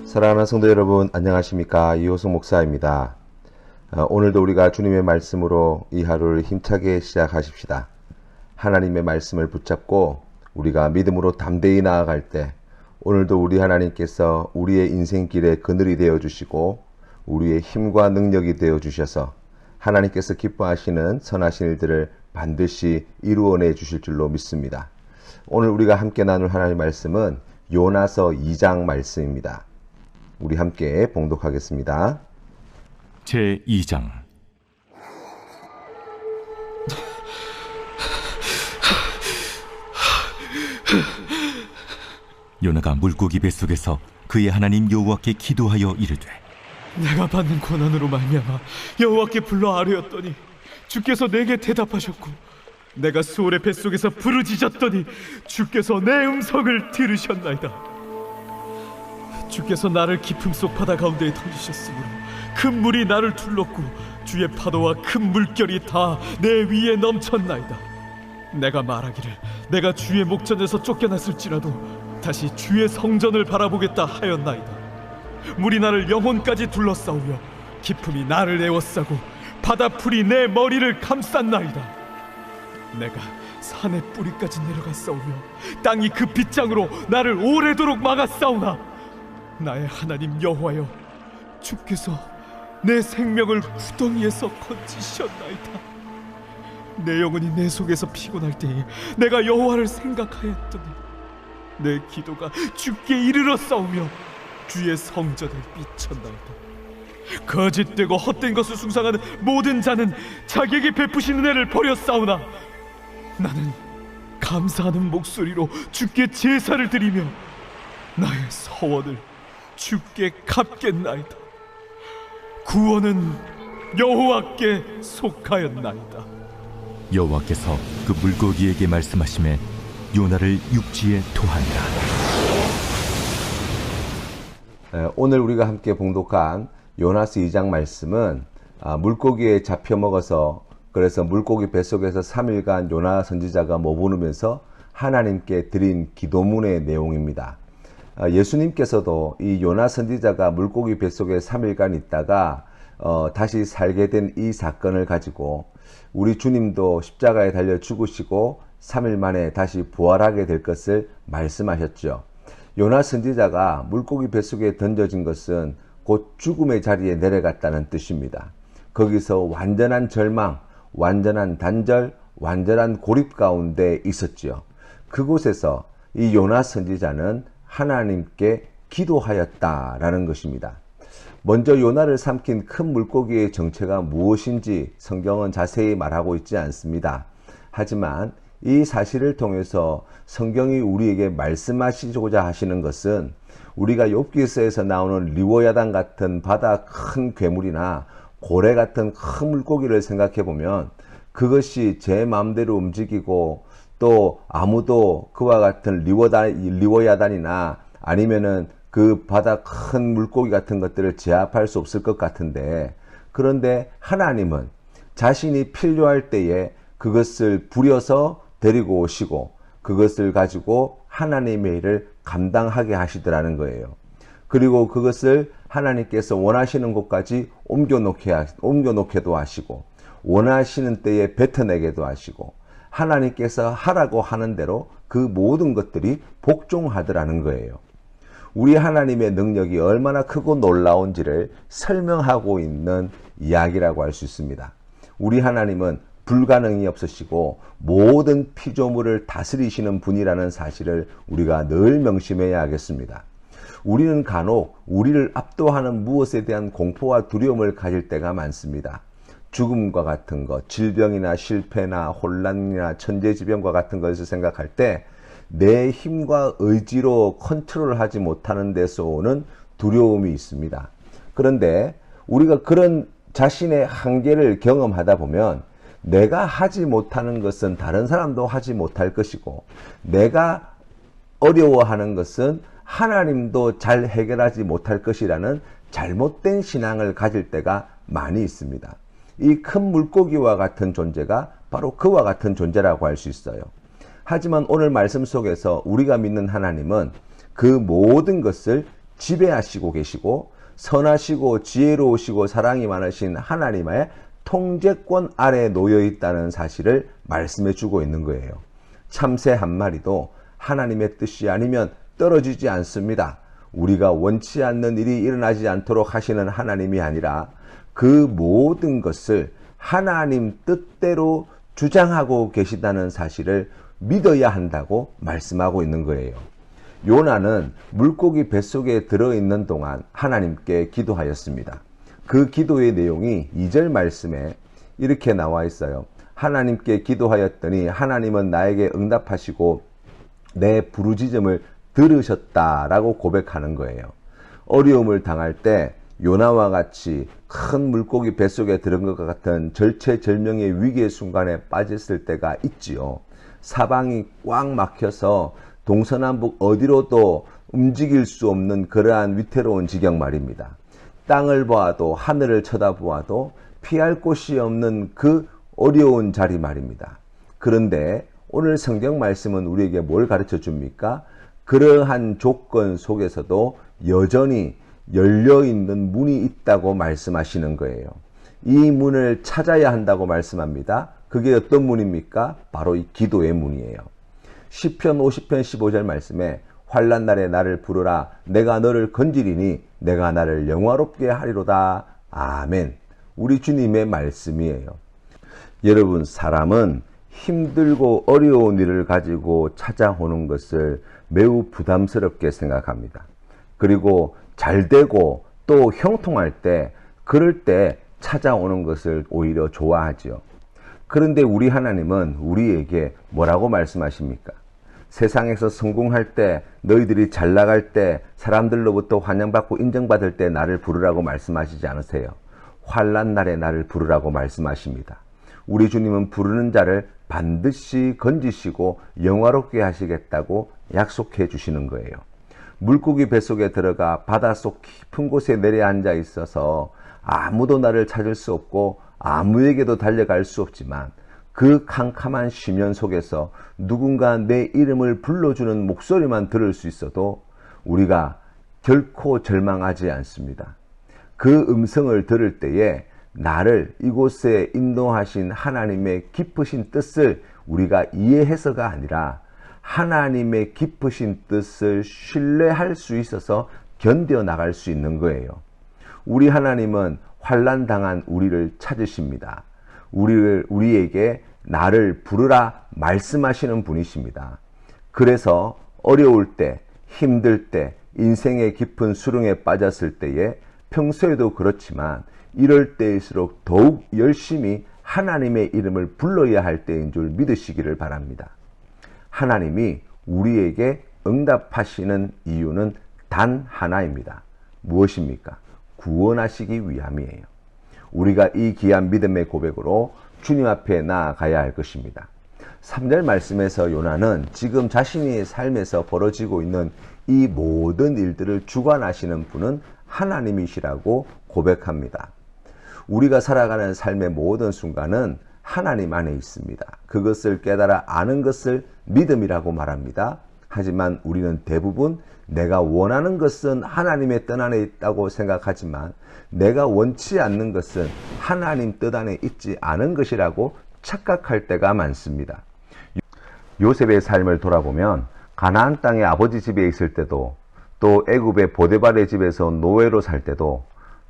사랑하는 성도 여러분, 안녕하십니까? 이호승 목사입니다. 오늘도 우리가 주님의 말씀으로 이 하루를 힘차게 시작하십시다. 하나님의 말씀을 붙잡고 우리가 믿음으로 담대히 나아갈 때 오늘도 우리 하나님께서 우리의 인생길에 그늘이 되어주시고 우리의 힘과 능력이 되어주셔서 하나님께서 기뻐하시는 선하신 일들을 반드시 이루어내 주실 줄로 믿습니다. 오늘 우리가 함께 나눌 하나님의 말씀은 요나서 2장 말씀입니다. 우리 함께 봉독하겠습니다. 제2장. 요나가 물고기 뱃속에서 그의 하나님 여호와께 기도하여 이르되, 내가 받는 고난으로 말미암아 여호와께 불러 아뢰었더니 주께서 내게 대답하셨고, 내가 수월의 뱃속에서 부르짖었더니 주께서 내 음성을 들으셨나이다. 주께서 나를 깊음 속 바다 가운데에 던지셨으므로 큰 물이 나를 둘렀고 주의 파도와 큰 물결이 다 내 위에 넘쳤나이다. 내가 말하기를 내가 주의 목전에서 쫓겨났을지라도 다시 주의 성전을 바라보겠다 하였나이다. 물이 나를 영혼까지 둘러싸우며 깊음이 나를 에워싸고 바다풀이 내 머리를 감쌌나이다. 내가 산의 뿌리까지 내려갔사오며 땅이 그 빗장으로 나를 오래도록 막았사오나 나의 하나님 여호와여, 주께서 내 생명을 구덩이에서 건지셨나이다. 내 영혼이 내 속에서 피곤할 때에 내가 여호와를 생각하였더니 내 기도가 주께 이르러 싸우며 주의 성전을 비쳤나이다. 거짓되고 헛된 것을 숭상하는 모든 자는 자기에게 베푸시는 애를 버렸사오나 나는 감사하는 목소리로 주께 제사를 드리며 나의 서원을 주께 갚겠나이다. 구원은 여호와께 속하였나이다. 여호와께서 그 물고기에게 말씀하시매 요나를 육지에 토한다. 오늘 우리가 함께 봉독한 요나서 2장 말씀은 물고기에 잡혀 먹어서 그래서 물고기 뱃속에서 3일간 요나 선지자가 머무르면서 하나님께 드린 기도문의 내용입니다. 예수님께서도 이 요나 선지자가 물고기 뱃속에 3일간 있다가 다시 살게 된 이 사건을 가지고 우리 주님도 십자가에 달려 죽으시고 3일 만에 다시 부활하게 될 것을 말씀하셨죠. 요나 선지자가 물고기 뱃속에 던져진 것은 곧 죽음의 자리에 내려갔다는 뜻입니다. 거기서 완전한 절망, 완전한 단절, 완전한 고립 가운데 있었죠. 그곳에서 이 요나 선지자는 하나님께 기도하였다라는 것입니다. 먼저 요나를 삼킨 큰 물고기의 정체가 무엇인지 성경은 자세히 말하고 있지 않습니다. 하지만 이 사실을 통해서 성경이 우리에게 말씀하시고자 하시는 것은 우리가 욥기서에서 나오는 리워야단 같은 바다 큰 괴물이나 고래 같은 큰 물고기를 생각해 보면 그것이 제 마음대로 움직이고 또 아무도 그와 같은 리워야단이나 아니면은 그 바다 큰 물고기 같은 것들을 제압할 수 없을 것 같은데, 그런데 하나님은 자신이 필요할 때에 그것을 부려서 데리고 오시고 그것을 가지고 하나님의 일을 감당하게 하시더라는 거예요. 그리고 그것을 하나님께서 원하시는 곳까지 옮겨놓게도 하시고 원하시는 때에 뱉어내게도 하시고 하나님께서 하라고 하는 대로 그 모든 것들이 복종하더라는 거예요. 우리 하나님의 능력이 얼마나 크고 놀라운지를 설명하고 있는 이야기라고 할 수 있습니다. 우리 하나님은 불가능이 없으시고 모든 피조물을 다스리시는 분이라는 사실을 우리가 늘 명심해야 하겠습니다. 우리는 간혹 우리를 압도하는 무엇에 대한 공포와 두려움을 가질 때가 많습니다. 죽음과 같은 것, 질병이나 실패나 혼란이나 천재지변과 같은 것을 생각할 때 내 힘과 의지로 컨트롤하지 못하는 데서 오는 두려움이 있습니다. 그런데 우리가 그런 자신의 한계를 경험하다 보면 내가 하지 못하는 것은 다른 사람도 하지 못할 것이고 내가 어려워하는 것은 하나님도 잘 해결하지 못할 것이라는 잘못된 신앙을 가질 때가 많이 있습니다. 이 큰 물고기와 같은 존재가 바로 그와 같은 존재라고 할 수 있어요. 하지만 오늘 말씀 속에서 우리가 믿는 하나님은 그 모든 것을 지배하시고 계시고 선하시고 지혜로우시고 사랑이 많으신 하나님의 통제권 아래에 놓여 있다는 사실을 말씀해 주고 있는 거예요. 참새 한 마리도 하나님의 뜻이 아니면 떨어지지 않습니다. 우리가 원치 않는 일이 일어나지 않도록 하시는 하나님이 아니라 그 모든 것을 하나님 뜻대로 주장하고 계시다는 사실을 믿어야 한다고 말씀하고 있는 거예요. 요나는 물고기 뱃속에 들어있는 동안 하나님께 기도하였습니다. 그 기도의 내용이 2절 말씀에 이렇게 나와 있어요. 하나님께 기도하였더니 하나님은 나에게 응답하시고 내 부르짖음을 들으셨다라고 고백하는 거예요. 어려움을 당할 때 요나와 같이 큰 물고기 뱃속에 들은 것 같은 절체절명의 위기의 순간에 빠졌을 때가 있지요. 사방이 꽉 막혀서 동서남북 어디로도 움직일 수 없는 그러한 위태로운 지경 말입니다. 땅을 보아도 하늘을 쳐다보아도 피할 곳이 없는 그 어려운 자리 말입니다. 그런데 오늘 성경 말씀은 우리에게 뭘 가르쳐 줍니까? 그러한 조건 속에서도 여전히 열려있는 문이 있다고 말씀하시는 거예요. 이 문을 찾아야 한다고 말씀합니다. 그게 어떤 문입니까? 바로 이 기도의 문이에요. 시편 50편 15절 말씀에 환난 날에 나를 부르라 내가 너를 건지리니 내가 나를 영화롭게 하리로다. 아멘. 우리 주님의 말씀이에요. 여러분, 사람은 힘들고 어려운 일을 가지고 찾아오는 것을 매우 부담스럽게 생각합니다. 그리고 잘 되고 또 형통할 때, 그럴 때 찾아오는 것을 오히려 좋아하죠. 그런데 우리 하나님은 우리에게 뭐라고 말씀하십니까? 세상에서 성공할 때, 너희들이 잘 나갈 때, 사람들로부터 환영받고 인정받을 때 나를 부르라고 말씀하시지 않으세요. 환난 날에 나를 부르라고 말씀하십니다. 우리 주님은 부르는 자를 반드시 건지시고 영화롭게 하시겠다고 약속해 주시는 거예요. 물고기 뱃속에 들어가 바닷속 깊은 곳에 내려앉아 있어서 아무도 나를 찾을 수 없고 아무에게도 달려갈 수 없지만 그 캄캄한 심연 속에서 누군가 내 이름을 불러주는 목소리만 들을 수 있어도 우리가 결코 절망하지 않습니다. 그 음성을 들을 때에 나를 이곳에 인도하신 하나님의 깊으신 뜻을 우리가 이해해서가 아니라 하나님의 깊으신 뜻을 신뢰할 수 있어서 견뎌나갈 수 있는 거예요. 우리 하나님은 환난 당한 우리를 찾으십니다. 우리에게 나를 부르라 말씀하시는 분이십니다. 그래서 어려울 때, 힘들 때, 인생의 깊은 수렁에 빠졌을 때에 평소에도 그렇지만 이럴 때일수록 더욱 열심히 하나님의 이름을 불러야 할 때인 줄 믿으시기를 바랍니다. 하나님이 우리에게 응답하시는 이유는 단 하나입니다. 무엇입니까? 구원하시기 위함이에요. 우리가 이 귀한 믿음의 고백으로 주님 앞에 나아가야 할 것입니다. 3절 말씀에서 요나는 지금 자신의 삶에서 벌어지고 있는 이 모든 일들을 주관하시는 분은 하나님이시라고 고백합니다. 우리가 살아가는 삶의 모든 순간은 하나님 안에 있습니다. 그것을 깨달아 아는 것을 믿음이라고 말합니다. 하지만 우리는 대부분 내가 원하는 것은 하나님의 뜻 안에 있다고 생각하지만 내가 원치 않는 것은 하나님 뜻 안에 있지 않은 것이라고 착각할 때가 많습니다. 요셉의 삶을 돌아보면 가나안 땅의 아버지 집에 있을 때도, 또 애굽의 보데발의 집에서 노예로 살 때도,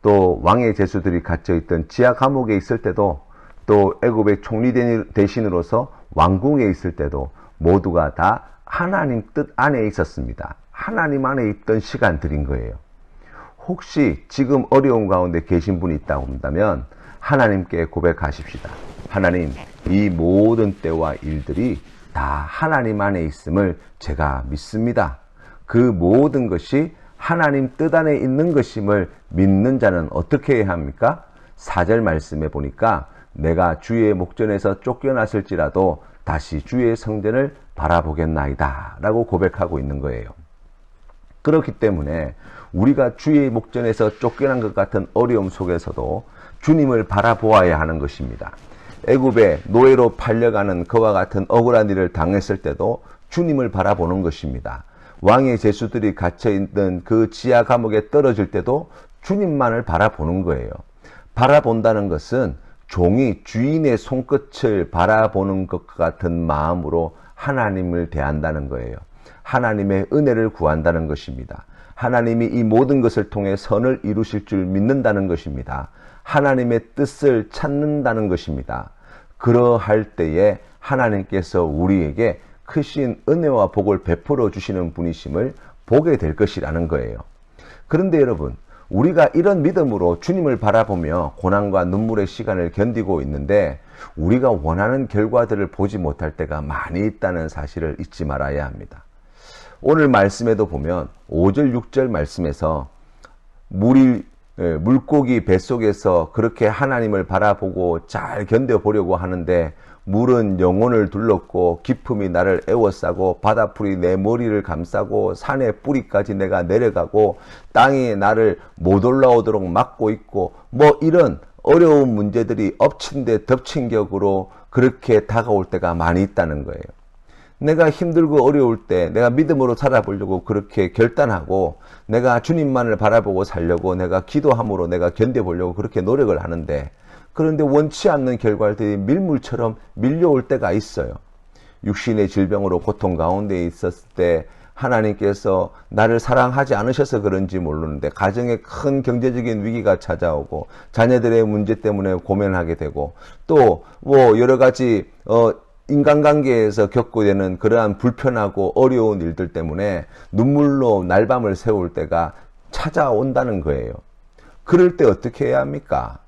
또 왕의 제수들이 갇혀있던 지하 감옥에 있을 때도, 또 애굽의 총리 대신으로서 왕궁에 있을 때도 모두가 다 하나님 뜻 안에 있었습니다. 하나님 안에 있던 시간들인 거예요. 혹시 지금 어려운 가운데 계신 분이 있다고 한다면 하나님께 고백하십시다. 하나님, 이 모든 때와 일들이 다 하나님 안에 있음을 제가 믿습니다. 그 모든 것이 하나님 뜻 안에 있는 것임을 믿는 자는 어떻게 해야 합니까? 4절 말씀에 보니까 내가 주의 목전에서 쫓겨났을지라도 다시 주의 성전을 바라보겠나이다 라고 고백하고 있는 거예요. 그렇기 때문에 우리가 주의 목전에서 쫓겨난 것 같은 어려움 속에서도 주님을 바라보아야 하는 것입니다. 애굽에 노예로 팔려가는 그와 같은 억울한 일을 당했을 때도 주님을 바라보는 것입니다. 왕의 제수들이 갇혀있던 그 지하 감옥에 떨어질 때도 주님만을 바라보는 거예요. 바라본다는 것은 종이 주인의 손끝을 바라보는 것과 같은 마음으로 하나님을 대한다는 거예요. 하나님의 은혜를 구한다는 것입니다. 하나님이 이 모든 것을 통해 선을 이루실 줄 믿는다는 것입니다. 하나님의 뜻을 찾는다는 것입니다. 그러할 때에 하나님께서 우리에게 크신 은혜와 복을 베풀어 주시는 분이심을 보게 될 것이라는 거예요. 그런데 여러분, 우리가 이런 믿음으로 주님을 바라보며 고난과 눈물의 시간을 견디고 있는데 우리가 원하는 결과들을 보지 못할 때가 많이 있다는 사실을 잊지 말아야 합니다. 오늘 말씀에도 보면 5절 6절 말씀에서 물고기 뱃속에서 그렇게 하나님을 바라보고 잘 견뎌보려고 하는데 물은 영혼을 둘렀고 깊음이 나를 에워싸고 바다풀이 내 머리를 감싸고 산의 뿌리까지 내가 내려가고 땅이 나를 못 올라오도록 막고 있고 뭐 이런 어려운 문제들이 엎친 데 덮친 격으로 그렇게 다가올 때가 많이 있다는 거예요. 내가 힘들고 어려울 때 내가 믿음으로 살아보려고 그렇게 결단하고 내가 주님만을 바라보고 살려고 내가 기도함으로 내가 견뎌보려고 그렇게 노력을 하는데 그런데 원치 않는 결과들이 밀물처럼 밀려올 때가 있어요. 육신의 질병으로 고통 가운데 있었을 때 하나님께서 나를 사랑하지 않으셔서 그런지 모르는데 가정에 큰 경제적인 위기가 찾아오고 자녀들의 문제 때문에 고민하게 되고 또 뭐 여러 가지 인간관계에서 겪고 되는 그러한 불편하고 어려운 일들 때문에 눈물로 날밤을 새울 때가 찾아온다는 거예요. 그럴 때 어떻게 해야 합니까?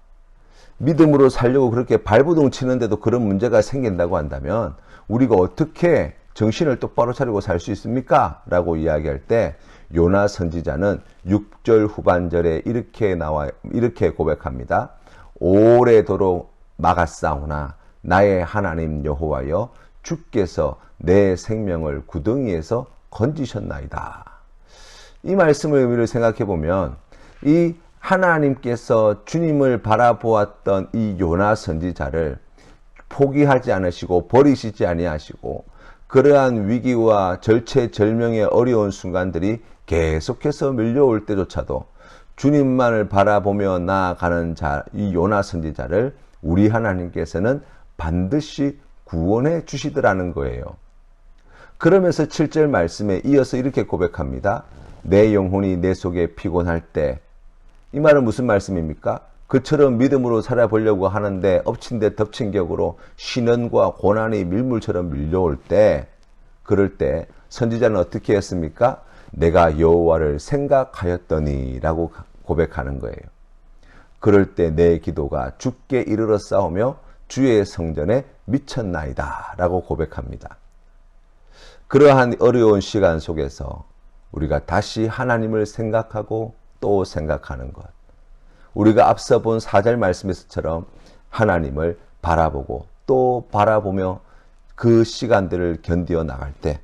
믿음으로 살려고 그렇게 발버둥 치는데도 그런 문제가 생긴다고 한다면 우리가 어떻게 정신을 똑바로 차리고 살 수 있습니까? 라고 이야기할 때 요나 선지자는 6절 후반절에 이렇게 고백합니다. 오래도록 막았사오나 나의 하나님 여호와여 주께서 내 생명을 구덩이에서 건지셨나이다. 이 말씀의 의미를 생각해 보면 이 하나님께서 주님을 바라보았던 이 요나 선지자를 포기하지 않으시고 버리시지 아니하시고 그러한 위기와 절체절명의 어려운 순간들이 계속해서 밀려올 때조차도 주님만을 바라보며 나아가는 이 요나 선지자를 우리 하나님께서는 반드시 구원해 주시더라는 거예요. 그러면서 7절 말씀에 이어서 이렇게 고백합니다. 내 영혼이 내 속에 피곤할 때, 이 말은 무슨 말씀입니까? 그처럼 믿음으로 살아보려고 하는데 엎친 데 덮친 격으로 시련과 고난이 밀물처럼 밀려올 때, 그럴 때 선지자는 어떻게 했습니까? 내가 여호와를 생각하였더니 라고 고백하는 거예요. 그럴 때 내 기도가 주께 이르러 싸우며 주의 성전에 미쳤나이다 라고 고백합니다. 그러한 어려운 시간 속에서 우리가 다시 하나님을 생각하고 또 생각하는 것, 우리가 앞서 본 4절 말씀에서처럼 하나님을 바라보고 또 바라보며 그 시간들을 견디어 나갈 때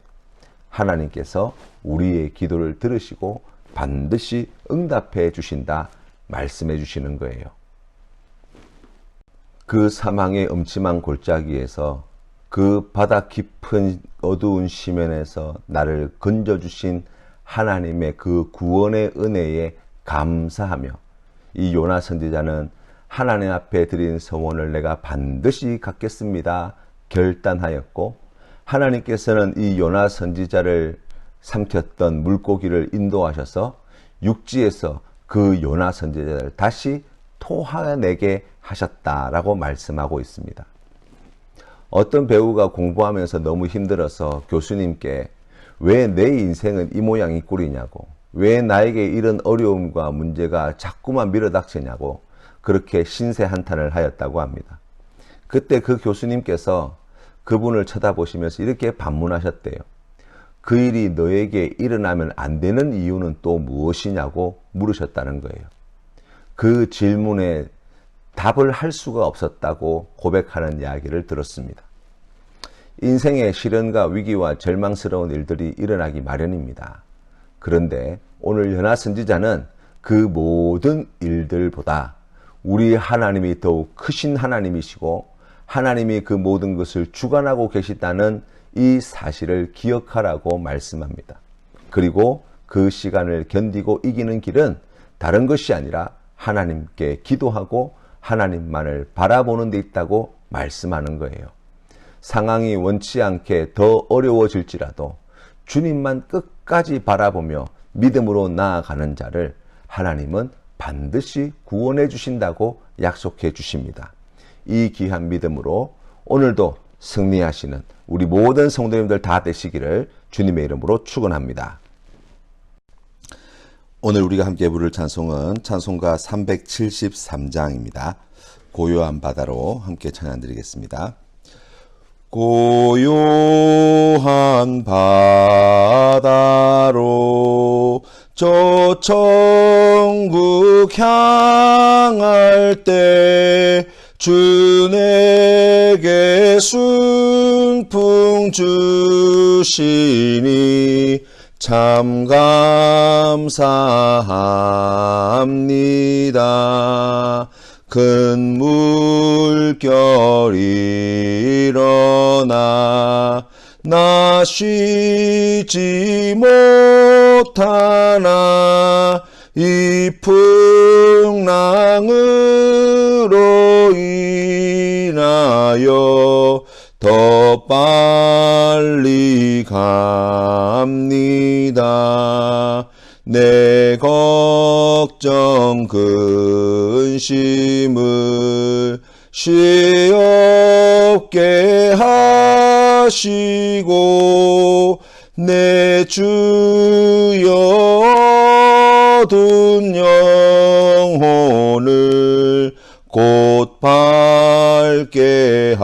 하나님께서 우리의 기도를 들으시고 반드시 응답해 주신다 말씀해 주시는 거예요. 그 사망의 음침한 골짜기에서 그 바다 깊은 어두운 시면에서 나를 건져주신 하나님의 그 구원의 은혜에 감사하며 이 요나 선지자는 하나님 앞에 드린 서원을 내가 반드시 갚겠습니다 결단하였고, 하나님께서는 이 요나 선지자를 삼켰던 물고기를 인도하셔서 육지에서 그 요나 선지자를 다시 토하내게 하셨다라고 말씀하고 있습니다. 어떤 배우가 공부하면서 너무 힘들어서 교수님께 왜 내 인생은 이 모양 이 꼴이냐고, 왜 나에게 이런 어려움과 문제가 자꾸만 밀어닥치냐고 그렇게 신세한탄을 하였다고 합니다. 그때 그 교수님께서 그분을 쳐다보시면서 이렇게 반문하셨대요. 그 일이 너에게 일어나면 안 되는 이유는 또 무엇이냐고 물으셨다는 거예요. 그 질문에 답을 할 수가 없었다고 고백하는 이야기를 들었습니다. 인생의 시련과 위기와 절망스러운 일들이 일어나기 마련입니다. 그런데 오늘 요나 선지자는 그 모든 일들보다 우리 하나님이 더욱 크신 하나님이시고 하나님이 그 모든 것을 주관하고 계시다는 이 사실을 기억하라고 말씀합니다. 그리고 그 시간을 견디고 이기는 길은 다른 것이 아니라 하나님께 기도하고 하나님만을 바라보는 데 있다고 말씀하는 거예요. 상황이 원치 않게 더 어려워질지라도 주님만 끝까지 바라보며 믿음으로 나아가는 자를 하나님은 반드시 구원해 주신다고 약속해 주십니다. 이 귀한 믿음으로 오늘도 승리하시는 우리 모든 성도님들 다 되시기를 주님의 이름으로 축원합니다. 오늘 우리가 함께 부를 찬송은 찬송가 373장입니다. 고요한 바다로 함께 찬양드리겠습니다. 고요한 바다로 저 천국 향할 때 주 내게 순풍 주시니 참 감사합니다. 큰 물결 일어나 나 쉬지 못하나 이 풍랑으로 인하여 더 빨리 갑니다. 내 걱정 근심을 쉬없게 하시고 내 주여 얻은 영혼을 곧 밝게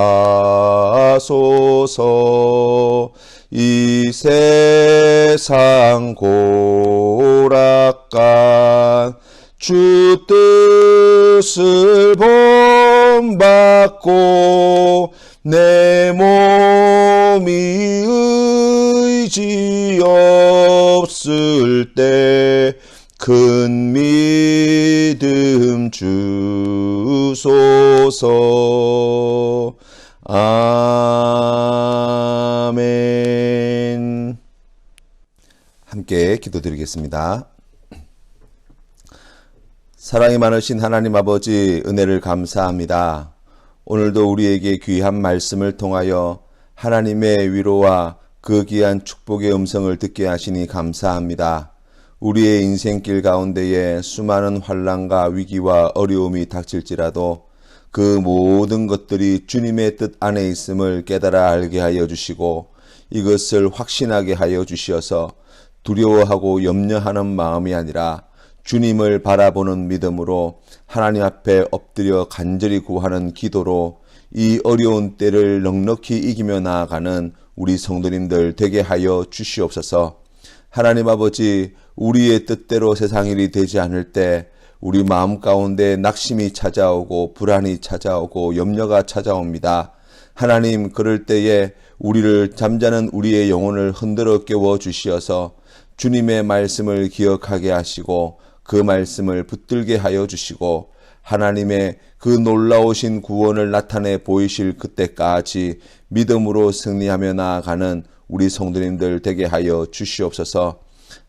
하소서. 이 세상 고락간 주 뜻을 본받고 내 몸이 의지 없을 때 큰 믿음 주소서. 아멘. 함께 기도드리겠습니다. 사랑이 많으신 하나님 아버지, 은혜를 감사합니다. 오늘도 우리에게 귀한 말씀을 통하여 하나님의 위로와 그 귀한 축복의 음성을 듣게 하시니 감사합니다. 우리의 인생길 가운데에 수많은 환난과 위기와 어려움이 닥칠지라도 그 모든 것들이 주님의 뜻 안에 있음을 깨달아 알게 하여 주시고 이것을 확신하게 하여 주시어서 두려워하고 염려하는 마음이 아니라 주님을 바라보는 믿음으로 하나님 앞에 엎드려 간절히 구하는 기도로 이 어려운 때를 넉넉히 이기며 나아가는 우리 성도님들 되게 하여 주시옵소서. 하나님 아버지, 우리의 뜻대로 세상 일이 되지 않을 때 우리 마음 가운데 낙심이 찾아오고 불안이 찾아오고 염려가 찾아옵니다. 하나님, 그럴 때에 우리를 잠자는 우리의 영혼을 흔들어 깨워 주시어서 주님의 말씀을 기억하게 하시고 그 말씀을 붙들게 하여 주시고 하나님의 그 놀라우신 구원을 나타내 보이실 그때까지 믿음으로 승리하며 나아가는 우리 성도님들 되게 하여 주시옵소서.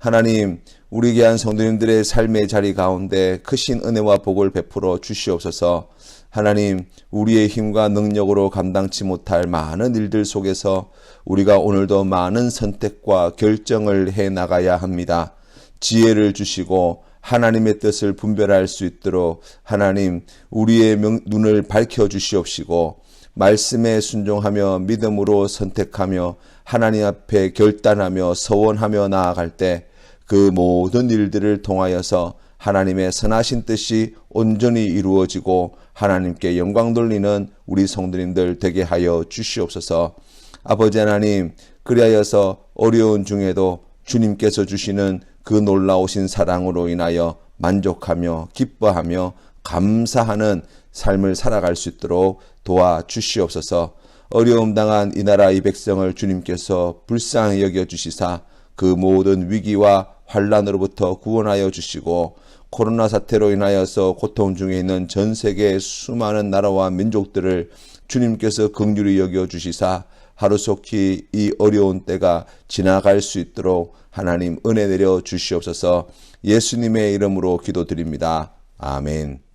하나님, 우리 귀한 성도님들의 삶의 자리 가운데 크신 은혜와 복을 베풀어 주시옵소서. 하나님, 우리의 힘과 능력으로 감당치 못할 많은 일들 속에서 우리가 오늘도 많은 선택과 결정을 해 나가야 합니다. 지혜를 주시고 하나님의 뜻을 분별할 수 있도록 하나님, 우리의 눈을 밝혀 주시옵시고 말씀에 순종하며 믿음으로 선택하며 하나님 앞에 결단하며 서원하며 나아갈 때 그 모든 일들을 통하여서 하나님의 선하신 뜻이 온전히 이루어지고 하나님께 영광 돌리는 우리 성도님들 되게 하여 주시옵소서. 아버지 하나님, 그리하여서 어려운 중에도 주님께서 주시는 그 놀라우신 사랑으로 인하여 만족하며 기뻐하며 감사하는 삶을 살아갈 수 있도록 도와주시옵소서. 어려움 당한 이 나라 이 백성을 주님께서 불쌍히 여겨주시사 그 모든 위기와 환난으로부터 구원하여 주시고 코로나 사태로 인하여서 고통 중에 있는 전 세계의 수많은 나라와 민족들을 주님께서 긍휼히 여겨주시사 하루속히 이 어려운 때가 지나갈 수 있도록 하나님 은혜 내려 주시옵소서. 예수님의 이름으로 기도드립니다. 아멘.